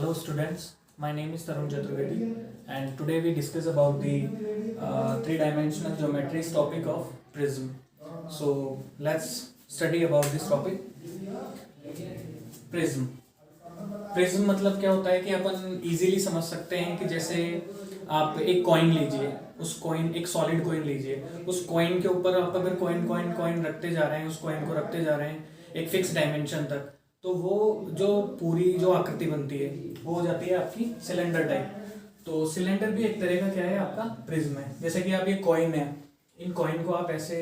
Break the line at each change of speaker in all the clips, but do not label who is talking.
Hello students, my name is Tarun Chaturvedi and today we discuss about the three-dimensional geometry's topic of prism. So let's study about this topic. Prism. Prism मतलब क्या होता है कि अपन easily समझ सकते हैं कि जैसे आप एक कॉइन लीजिए, उस कॉइन एक सॉलिड कॉइन लीजिए, उस कॉइन के ऊपर आप अगर कॉइन कॉइन कॉइन रखते जा रहे हैं, उस कॉइन को रखते जा रहे हैं एक फिक्स डायमेंशन तक, तो वो जो पूरी जो आकृति बनती है वो हो जाती है आपकी सिलेंडर टाइप। तो सिलेंडर भी एक तरह का क्या है, आपका प्रिज्म है। जैसे कि आप ये कॉइन है, इन कॉइन को आप ऐसे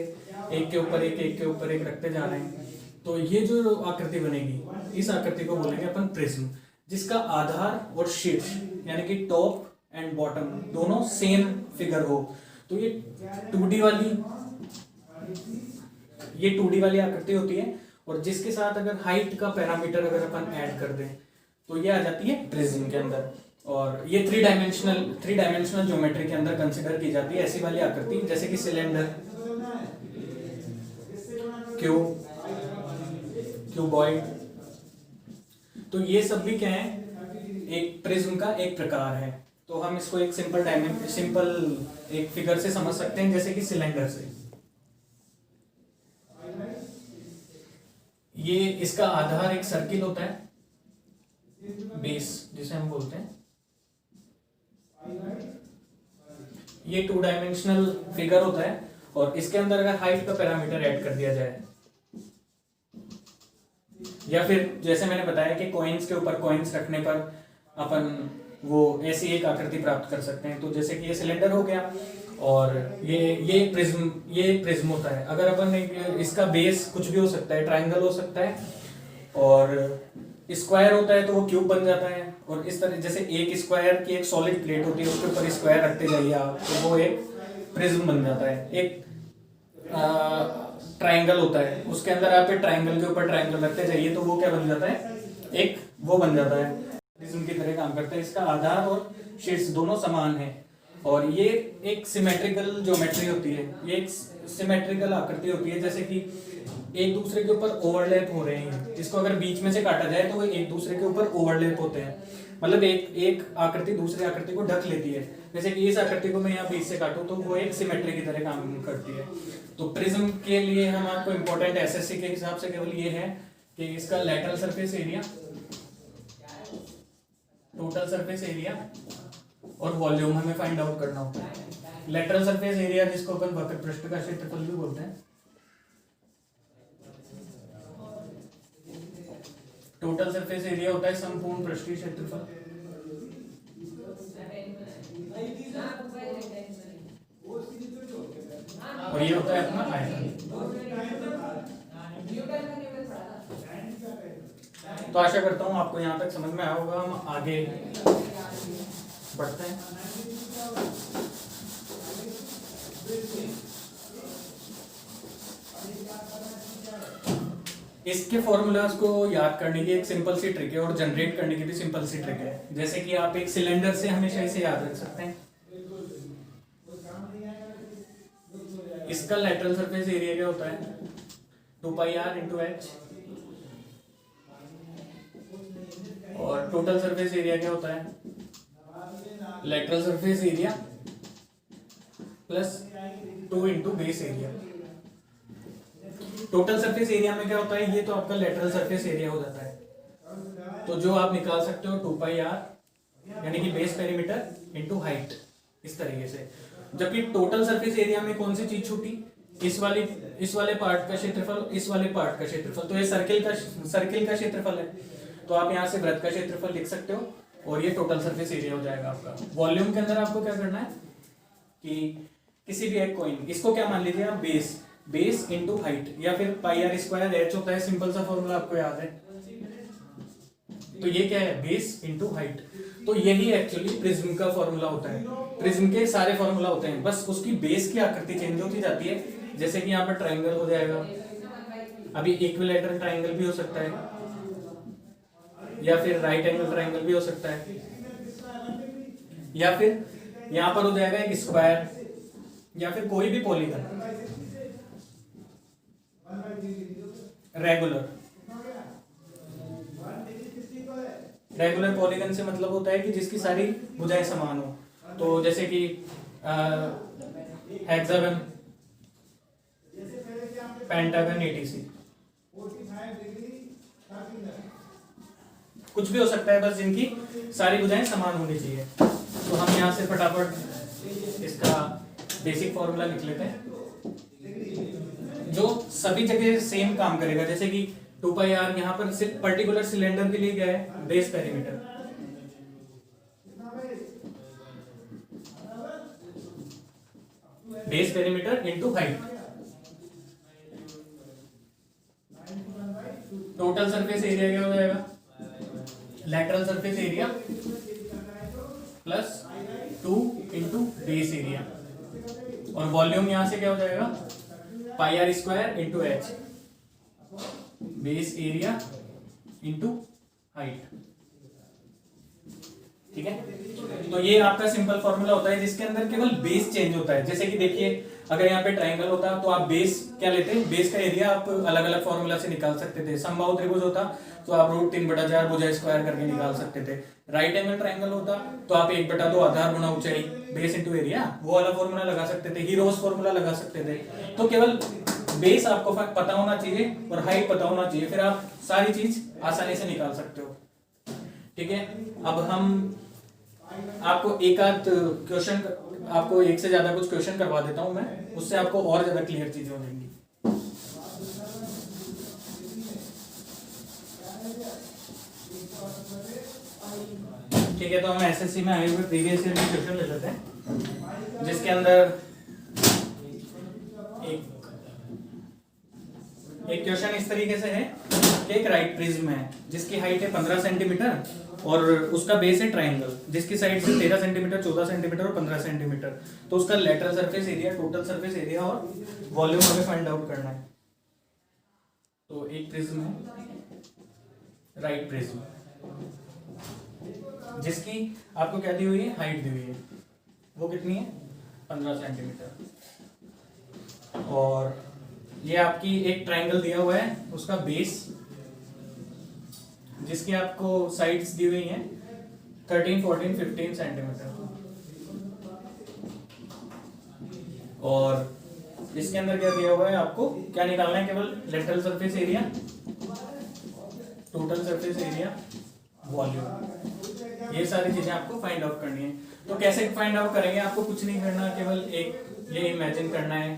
एक के ऊपर एक के ऊपर एक रखते जा रहे हैं, तो ये जो आकृति बनेगी, इस आकृति को बोलेंगे अपन प्रिज्म, जिसका आधार और शीर्ष यानी कि टॉप एंड बॉटम दोनों सेम फिगर हो। तो ये 2D वाली आकृति होती है, और जिसके साथ अगर हाइट का पैरामीटर अगर अपन ऐड कर दें तो ये आ जाती है प्रिज्म के अंदर। और ये थ्री डायमेंशनल ज्योमेट्री के अंदर कंसिडर की जाती है ऐसी वाली आकृति, जैसे कि सिलेंडर, क्यूबॉइड। तो ये सब भी क्या है, एक प्रिज्म का एक प्रकार है। तो हम इसको एक सिंपल एक फिगर से समझ सकते हैं, जैसे कि सिलेंडर से। ये इसका आधार एक सर्किल होता है, बेस जिसे हम बोलते हैं। ये 2 डायमेंशनल फिगर होता है, और इसके अंदर अगर हाइट का पैरामीटर ऐड कर दिया जाए, या फिर जैसे मैंने बताया कि कॉइन्स के ऊपर कॉइन्स रखने पर अपन वो ऐसी एक आकृति प्राप्त कर सकते हैं। तो जैसे कि ये सिलेंडर हो गया, और ये प्रिज्म होता है। अगर अपन इसका बेस कुछ भी हो सकता है, ट्रायंगल हो सकता है, और स्क्वायर होता है तो वो क्यूब बन जाता है। और इस तरह जैसे एक स्क्वायर की एक सॉलिड प्लेट होती है, उसके ऊपर स्क्वायर रखते जाइए आप, तो वो एक प्रिज्म बन जाता है। एक ट्रायंगल होता है, उसके अंदर आप ट्रायंगल के ऊपर ट्रायंगल रखते जाइए, तो वो क्या बन जाता है, एक वो बन जाता है, प्रिज्म की तरह काम करता है। इसका आधार और शीर्ष दोनों समान है, और ये एक सिमेट्रिकल ज्योमेट्री होती है, ये एक सिमेट्रिकल आकृति होती है। जैसे कि एक दूसरे के ऊपर ओवरलैप हो रहे हैं, इसको अगर बीच में से काटा जाए तो वो एक दूसरे के ऊपर ओवरलैप होते हैं, मतलब एक आकृति दूसरी आकृति को ढक लेती है। जैसे कि इस आकृति को मैं यहाँ बीच से काटूं तो वो एक सिमेट्री की तरह काम करती है। तो प्रिज्म के लिए हम आपको इम्पोर्टेंट एसएससी के हिसाब से केवल ये है कि इसका lateral surface area, total surface area और वॉल्यूम हमें फाइंड आउट करना होता है। लेटरल सरफेस एरिया, जिसको अपन वक्र पृष्ठ का क्षेत्रफल भी बोलते हैं, टोटल सरफेस एरिया होता है संपूर्ण पृष्ठीय क्षेत्रफल, और ये होता है अपना आयतन। तो आशा करता हूं आपको यहां तक समझ में आया होगा। हम आगे बढ़ते हैं। इसके फॉर्मूलाज को याद करने की एक सिंपल सी ट्रिक है, और जनरेट करने की भी सिंपल सी ट्रिक है। जैसे कि आप एक सिलेंडर से हमेशा इसे याद रख सकते हैं। इसका लेटरल सरफेस एरिया क्या होता है, 2πr × h, और टोटल सरफेस एरिया क्या होता है, lateral surface area plus 2 × base area. Total surface area में क्या होता है, ये तो आपका लेटरल सरफेस एरिया हो जाता है, तो जो आप निकाल सकते हो 2πr यानी कि बेस पेरीमीटर × हाइट, इस तरीके से। जबकि टोटल सरफेस एरिया में कौन सी चीज छूटी, इस वाले पार्ट का क्षेत्रफल, इस वाले पार्ट का क्षेत्रफल। तो ये सर्किल का क्षेत्रफल है, तो आप यहाँ से वृत्त का क्षेत्रफल लिख सकते हो, और ये टोटल सरफेस एरिया हो जाएगा आपका। वॉल्यूम के अंदर आपको क्या करना है कि किसी भी एक कॉइन, इसको क्या मान लीजिए आप, बेस × हाइट, या फिर πr² h होता है, सिंपल सा फॉर्मूला आपको याद है। तो ये क्या है, बेस × हाइट। तो यही एक्चुअली प्रिज्म का फॉर्मूला होता है। प्रिज्म के सारे फॉर्मूला होते हैं, बस उसकी बेस की आकृति चेंज होती जाती है। जैसे कि यहाँ पर ट्रायंगल हो जाएगा, अभी इक्विलैटरल ट्रायंगल भी हो सकता है, या फिर राइट एंगल ट्रायंगल भी हो सकता है, या फिर यहाँ पर हो जाएगा एक स्क्वायर, या फिर कोई भी पॉलीगन, रेगुलर, रेगुलर पॉलीगन से मतलब होता है कि जिसकी सारी भुजाएं समान हो, तो जैसे कि हेक्सागन, पेंटागन, एटीसी, कुछ भी हो सकता है, बस जिनकी सारी भुजाएं समान होनी चाहिए। तो हम यहाँ से फटाफट इसका बेसिक फॉर्मूला लिख लेते हैं जो सभी जगह सेम काम करेगा। जैसे कि 2πr यहाँ पर सिर्फ पर्टिकुलर सिलेंडर के लिए क्या है, base perimeter, base perimeter into height. Total surface area क्या हो जाएगा, lateral surface area plus 2 into base area, और वॉल्यूम यहां से क्या हो जाएगा, πr square into h, base area into height. ठीक है, तो ये आपका सिंपल फॉर्मूला होता है जिसके अंदर केवल बेस चेंज होता है। जैसे कि देखिए अगर यहाँ पे ट्राइंगल होता तो आप बेस क्या लेते, बेस का एरिया आप अलग अलग फॉर्मूला से निकाल सकते थे। समबाहु त्रिभुज होता तो आप √3/4 भुजा स्क्वायर करके निकाल सकते थे। राइट एंगल ट्राइंगल होता तो आप 1/2 आधार गुणा ऊंचाई बेस इंटू एरिया, वो वाला फॉर्मूला लगा सकते थे, हीरोज फॉर्मूला लगा सकते थे। तो केवल बेस आपको पता होना चाहिए और हाइट पता होना चाहिए, फिर आप सारी चीज आसानी से निकाल सकते हो। ठीक है, अब हम आपको एक आध क्वेश्चन, आपको एक से ज्यादा कुछ क्वेश्चन करवा देता हूं मैं, उससे आपको और ज्यादा क्लियर चीजें हो जाएंगी। ठीक है, तो हम एसएससी में आए हुए प्रीवियस ईयर के क्वेश्चन ले लेते हैं, जिसके अंदर एक क्वेश्चन इस तरीके से है कि एक राइट प्रिज्म है जिसकी हाइट है 15 सेंटीमीटर और उसका बेस है ट्राइंगल जिसकी साइड से 13 सेंटीमीटर, 14 सेंटीमीटर और 15 सेंटीमीटर। तो उसका lateral surface area, total surface area और वॉल्यूम हमें फाइंड आउट करना है। तो एक प्रिज्म है, राइट प्रिज्म, जिसकी आपको क्या दी हुई है, हाइट दी हुई है, वो कितनी है, 15 सेंटीमीटर। और ये आपकी एक ट्राइंगल दिया हुआ है, उसका बेस जिसकी आपको साइड्स दी हुई हैं 13, 14, 15 सेंटीमीटर, और इसके अंदर क्या दिया हुआ है, आपको क्या निकालना है, केवल lateral surface area, total surface area, volume, ये सारी चीजें आपको फाइंड आउट करनी है। तो कैसे फाइंड आउट करेंगे, आपको कुछ नहीं करना, केवल एक ये इमेजिन करना है,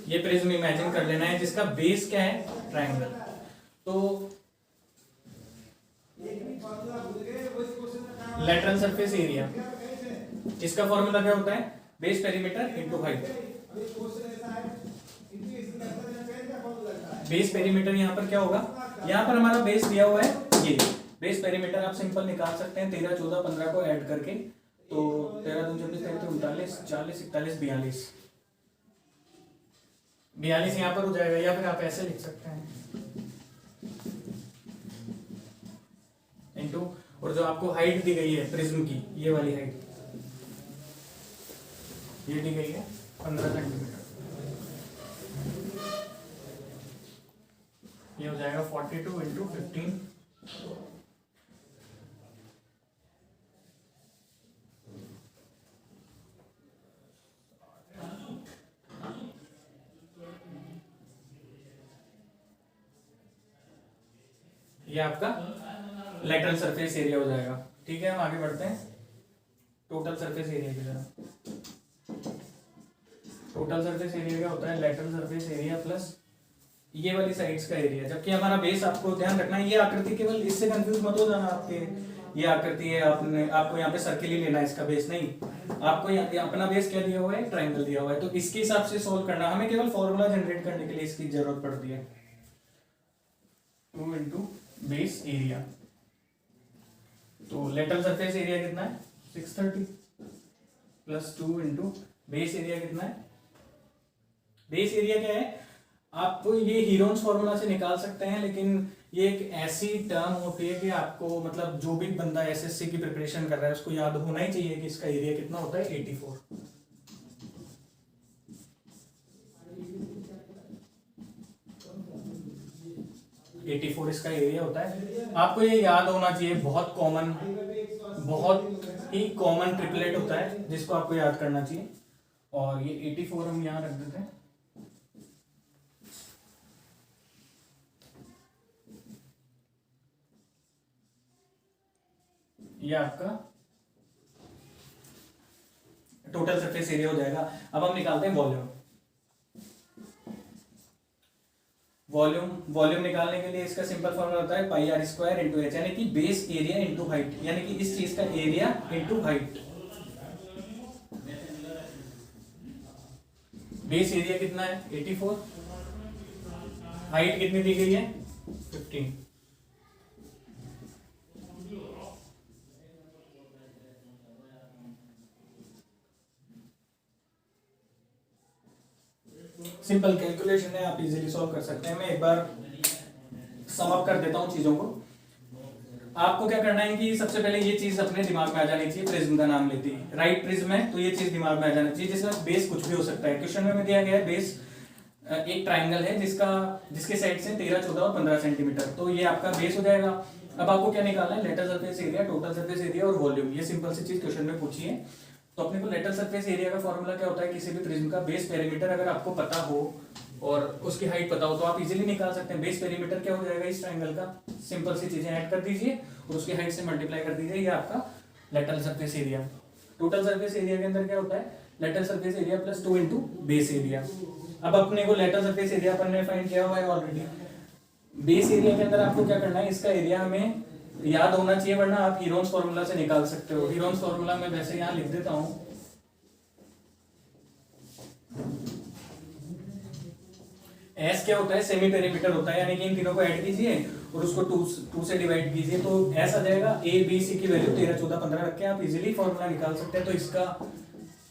ये प्रिज्म इमेजिन कर लेना है जिसका बेस क्या है, ट्रायंगल। तो लेटरल सरफेस एरिया, इसका फॉर्मूला क्या होता है, base perimeter into height. Base perimeter यहाँ पर क्या होगा, यहाँ पर हमारा बेस दिया हुआ है, ये बेस पेरीमीटर आप सिंपल निकाल सकते हैं 13, 14, 15 को ऐड करके। तो 13, 2, 24, 39, 40, 41, 42, 42 यहाँ पर हो जाएगा, या फिर आप ऐसे लिख सकते हैं इनटू, और जो आपको हाइट दी गई है प्रिज्म की, ये वाली हाइट ये दी गई है 15 सेंटीमीटर, ये हो जाएगा 42 इंटू 15। ये आपका लेटरल सरफेस एरिया हो जाएगा। ठीक है, हम आगे बढ़ते हैं टोटल सरफेस एरिया की तरफ। टोटल सरफेस एरिया क्या होता है, लेटरल सरफेस एरिया प्लस ये वाली साइड्स का एरिया। जबकि हमारा बेस, आपको ध्यान रखना है, ये आकृति केवल इससे कंफ्यूज मत हो जाना आपके, ये आकृति है, आपको यहाँ पे सर्किल ही लेना है, इसका बेस नहीं। आपको अपना बेस क्या दिया हुआ है, ट्रायंगल दिया हुआ है, तो इसके हिसाब से सोल्व करना। हमें केवल फॉर्मूला जनरेट करने के लिए इसकी जरूरत पड़ती है, 2 इंटू बेस एरिया। तो लेटरल सरफेस एरिया कितना है, 630 प्लस 2 इंटू बेस एरिया कितना है। बेस एरिया क्या है, आप ये हीरोन्स फॉर्मूला से निकाल सकते हैं, लेकिन ये एक ऐसी टर्म होती है कि आपको, मतलब जो भी बंदा एसएससी की प्रिपरेशन कर रहा है उसको याद होना ही चाहिए कि इसका एरिया कितना होता है, 84। 84 इसका एरिया होता है। आपको ये याद होना चाहिए, बहुत कॉमन, बहुत ही कॉमन ट्रिपलेट होता है जिसको आपको याद करना चाहिए। और ये 84 हम यहाँ रख देते हैं। ये आपका टोटल सरफेस एरिया हो जाएगा। अब हम निकालते हैं वॉल्यूम। वॉल्यूम निकालने के लिए इसका सिंपल फॉर्मूला होता है पाई आर स्क्वायर इंटू एच, यानी कि बेस एरिया इंटू हाइट, यानी कि इस चीज का area into height. Base area कितना है 84, हाइट कितनी दी गई है 15। सिंपल कैलकुलेशन है, आप इजीली सॉल्व कर सकते हैं। मैं एक बार सम अप कर देता हूं चीजों को। आपको क्या करना है कि सबसे पहले ये चीज अपने दिमाग में आ जानी चाहिए, प्रिज्म का नाम लेती है, राइट प्रिज्म है तो ये चीज दिमाग में आ जानी चाहिए, जिसका बेस कुछ भी हो सकता है। क्वेश्चन में दिया गया है बेस एक ट्राइंगल है जिसके साइड से 13, 14 और 15 सेंटीमीटर, तो ये आपका बेस हो जाएगा। अब आपको क्या निकालना है, lateral surface area, total surface area और वॉल्यूम। ये सिंपल सी चीज क्वेश्चन में पूछी है। तो अपने को लेटरल सरफेस एरिया का फॉर्मूला क्या होता है, किसी भी प्रिज्म का बेस पेरीमीटर अगर आपको पता हो और उसकी हाइट पता हो तो आप इजीली निकाल सकते हैं। बेस पेरीमीटर क्या हो जाएगा इस ट्रायंगल का, सिंपल सी चीजें ऐड कर दीजिए और उसकी हाइट से मल्टीप्लाई कर दीजिए, ये आपका lateral surface area. Total surface area के अंदर क्या होता है, lateral surface area plus 2 into base area. अब अपने को लेटरल सरफेस एरिया अपन ने फाइंड किया हुआ है ऑलरेडी। बेस एरिया के अंदर आपको क्या करना है, इसका एरिया हमें याद होना चाहिए, वरना आप हीरोन्स फॉर्मूला से निकाल सकते हो। हीरोन्स फॉर्मूला मैं वैसे यहाँ लिख देता हूँ, एस क्या होता है, सेमी पेरीमीटर होता है, यानी कि इन तीनों को ऐड कीजिए और उसको 2 से डिवाइड कीजिए तो एस आ जाएगा। ए बी सी की वैल्यू 13, 14, 15 रख के आप इजीली फॉर्मूला निकाल सकते हैं। तो इसका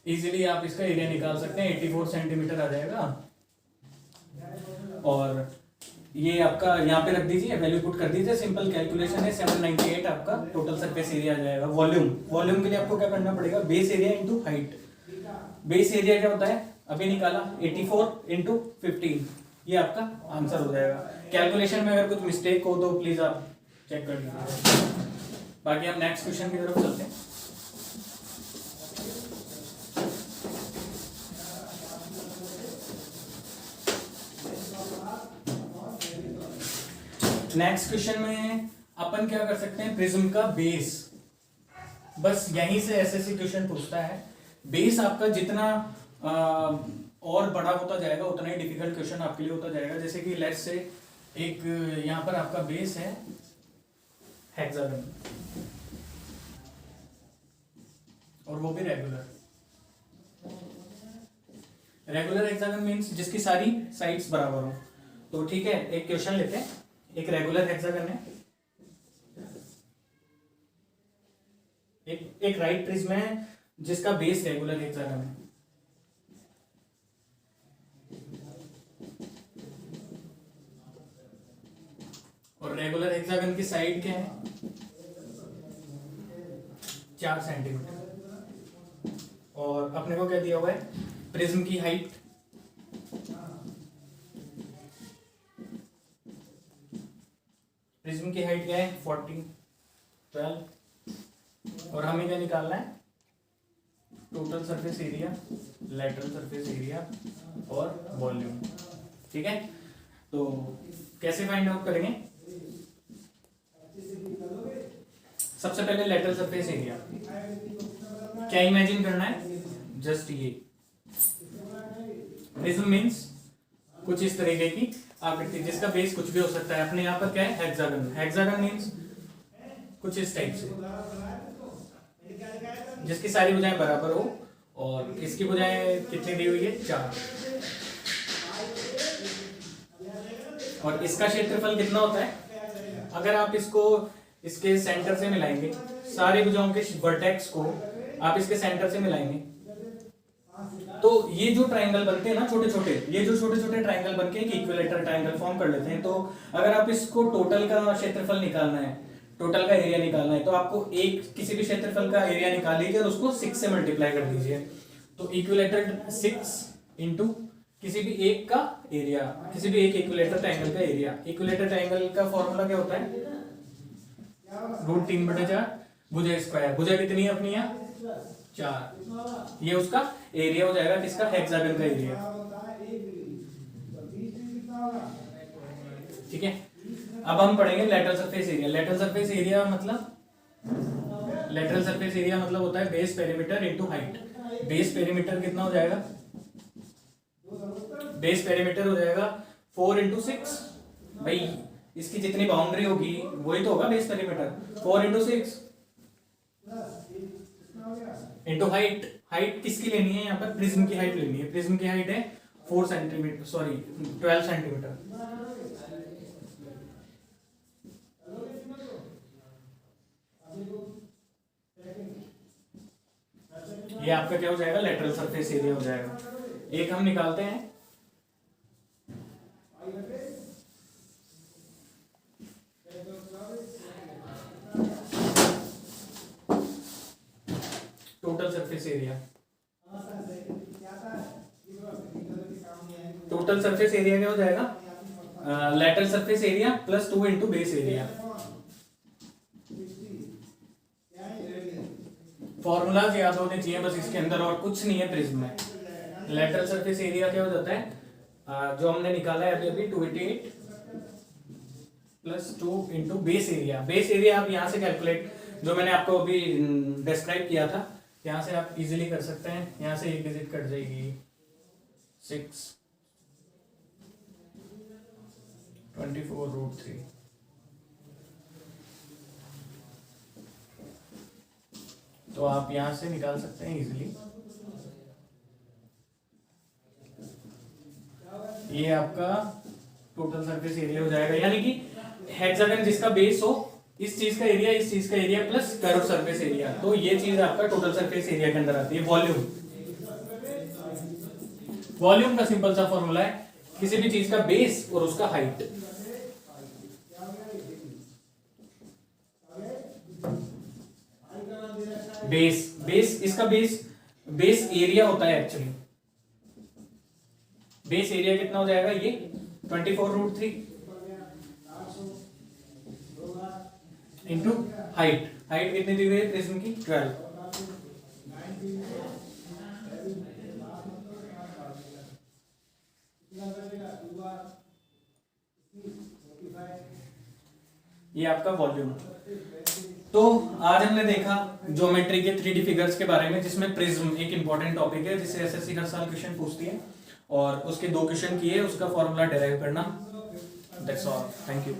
इजीली आप इसका एरिया निकाल सकते हैं, 84 सेंटीमीटर आ जाएगा। और ये आपका यहाँ पे रख दीजिए, वैल्यू पुट कर दीजिए, सिंपल कैलकुलेशन है, 798 आपका टोटल सरफेस एरिया आ जाएगा। वॉल्यूम के लिए आपको क्या करना पड़ेगा, base area into height. Base area क्या होता है, अभी निकाला 84 इंटू 15, ये आपका आंसर हो जाएगा। कैलकुलेशन में अगर कुछ मिस्टेक हो तो प्लीज आप चेक कर लीजिए। बाकी हम नेक्स्ट क्वेश्चन की तरफ चलते हैं। नेक्स्ट क्वेश्चन में अपन क्या कर सकते हैं, प्रिज्म का बेस, बस यहीं से एसएससी क्वेश्चन पूछता है। बेस आपका जितना और बड़ा होता जाएगा उतना ही डिफिकल्ट क्वेश्चन आपके लिए होता जाएगा। जैसे कि लेट्स से एक यहाँ पर आपका बेस है हेक्सागन और वो भी रेगुलर हेक्सागन मींस जिसकी सारी साइड्स बराबर हो। तो ठीक है, एक क्वेश्चन लेते हैं, एक रेगुलर हेक्सागन है, एक राइट प्रिज्म है जिसका बेस रेगुलर हेक्सागन है। और रेगुलर हेक्सागन की साइड क्या है 4 सेंटीमीटर। और अपने को क्या दिया हुआ है, प्रिज्म की हाइट क्या है 14, 12। और हमें क्या निकालना है, total surface area, lateral surface area और वॉल्यूम। ठीक है, तो कैसे फाइंड आउट करेंगे, सबसे पहले लेटरल सरफेस एरिया क्या इमेजिन करना है, जस्ट ये प्रिज्म मींस कुछ इस तरीके की आकृति जिसका बेस कुछ भी हो सकता है। अपने यहाँ पर क्या है, हेक्सागन मींस कुछ इस टाइप से जिसकी सारी भुजाएं बराबर हो और इसकी भुजाएं कितनी दी हुई है 4। और इसका क्षेत्रफल कितना होता है, अगर आप इसको इसके सेंटर से मिलाएंगे, सारी भुजाओं के वर्टेक्स को आप इसके सेंटर से मिलाएंगे तो ये जो ट्रायंगल बनते हैं ना छोटे छोटे ट्रायंगल बनके एक इक्विलेटरल ट्रायंगल फॉर्म कर लेते हैं। तो अगर आप इसको टोटल का क्षेत्रफल निकालना है, टोटल का एरिया निकालना है, तो आपको एक किसी भी क्षेत्रफल का एरिया निकाल लीजिए और उसको 6 से मल्टीप्लाई कर दीजिए। तो इक्विलेटरल 6 इंटू किसी भी एक का एरिया, किसी भी एक इक्विलेटरल ट्रायंगल का एरिया। इक्विलेटरल ट्रायंगल का फॉर्मूला क्या होता है? √3/4 भुजा स्क्वायर। भुजा कितनी है अपनी यहाँ? 4। ये उसका एरिया हो जाएगा, किसका? हेक्सागन का एरिया। ठीक है, अब हम पढ़ेंगे lateral surface area. Lateral surface area मतलब, लेटरल सरफेस एरिया मतलब होता है base perimeter into height. Base perimeter कितना हो जाएगा? बेस पेरीमीटर हो जाएगा 4 × 6। भाई इसकी जितनी बाउंड्री होगी वही तो होगा base perimeter. 4 × 6 into height. Height किसकी लेनी है? यहाँ पर प्रिज्म की हाइट लेनी है। प्रिज्म की हाइट है 4 सेंटीमीटर, सॉरी 12 सेंटीमीटर। ये आपका क्या हो जाएगा? लेटरल सरफेस एरिया हो जाएगा। एक हम निकालते हैं, total surface area. Total surface area क्या हो जाएगा? Lateral surface area plus 2 × base area. Formulas याद होने चाहिए बस इसके अंदर, और कुछ नहीं है प्रिज्म में। लेटरल सरफेस एरिया क्या हो जाता है? जो हमने निकाला है अभी 288 plus 2 × base area. Base area आप यहाँ से कैलकुलेट, जो मैंने आपको अभी डिस्क्राइब किया था, यहाँ से आप इजीली कर सकते हैं। यहाँ से एक डिजिट कट जाएगी, 6 24√3। तो आप यहां से निकाल सकते हैं इजीली। ये आपका टोटल सरफेस एरिया हो जाएगा, यानी कि हेक्सागन जिसका बेस हो, इस चीज का एरिया, इस चीज का area plus curve surface area, तो ये चीज आपका टोटल सरफेस एरिया के अंदर आती है। वॉल्यूम, वॉल्यूम का सिंपल सा फॉर्मूला है किसी भी चीज का बेस और उसका हाइट। बेस, बेस इसका बेस एरिया होता है एक्चुअली। बेस एरिया कितना हो जाएगा? ये 24√3 इंटू हाइट। हाइट कितनी दी हुई है प्रिज्म की? 12। ये आपका वॉल्यूम। तो आज हमने देखा ज्योमेट्री के 3D फिगर्स के बारे में, जिसमें प्रिज्म एक इंपॉर्टेंट टॉपिक है जिससे एसएससी हर साल क्वेश्चन पूछती है, और उसके 2 क्वेश्चन किए, उसका फॉर्मूला डिराइव करना। That's all, thank you.